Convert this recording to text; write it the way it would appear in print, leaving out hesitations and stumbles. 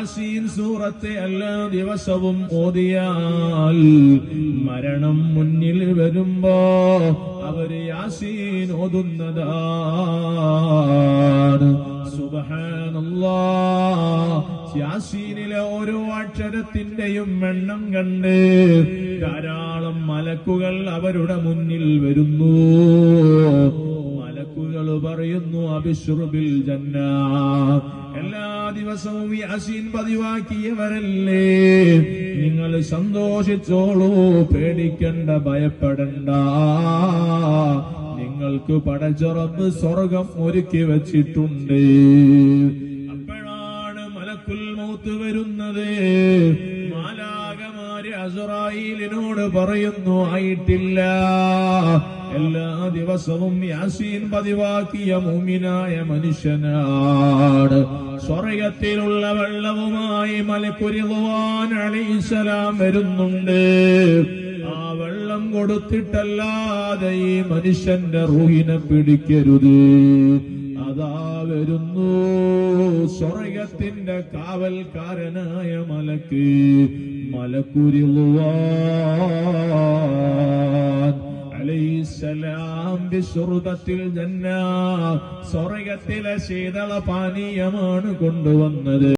യാസീൻ സൂറത്തെ എല്ലാ ദിവസവും ഓതിയാൽ മരണം മുന്നിൽ വരുമ്പോ അവര് യാസീൻ ഓതുന്നതാണ്. സുബ്ഹാനല്ലാഹ്. യാസീനിലെ ഓരോ അക്ഷരത്തിന്റെയും എണ്ണം കണ്ട് ധാരാളം മലക്കുകൾ അവരുടെ മുന്നിൽ വരുന്നു. മലക്കുകൾ പറയുന്നു അബിശ്റുബിൽ ജന്ന. എല്ലാ ദിവസവും യാസീൻ പതിവാക്കിയവരല്ലേ, നിങ്ങൾ സന്തോഷിച്ചോളൂ, പേടിക്കണ്ട, ഭയപ്പെടണ്ട. നിങ്ങൾക്ക് പടച്ച റബ്ബ് സ്വർഗം ഒരുക്കി വച്ചിട്ടുണ്ട്. അപ്പോഴാണ് മലക്കുൽ മൗത്ത് വരുന്നത്. മാലാകമാര് അസ്റായീലിനോട് പറയുന്നു, ആയിട്ടില്ല. എല്ലാ ദിവസവും യാസീൻ പതിവാക്കിയ മുഅ്മിനായ മനുഷ്യനാണ്. സ്വർഗത്തിലുള്ള വെള്ളവുമായി മലക്കുൽ റിദ്വാൻ അലൈഹിസ്സലാം വരുന്നുണ്ട്. ആ വെള്ളം കൊടുത്തിട്ടല്ലാതെ ഈ മനുഷ്യന്റെ റൂഹിനെ പിടിക്കരുത്. അതാ വരുന്നു സ്വർഗത്തിന്റെ കാവൽക്കാരനായ മലക്ക്, മലക്കുൽ റിദ്വാൻ അലൈഹിസ്സലാം. ബിശ്റുബത്തിൽ ജന്ന, സ്വർഗത്തിലെ ശീതള പാനീയമാണ് കൊണ്ടുവന്നത്.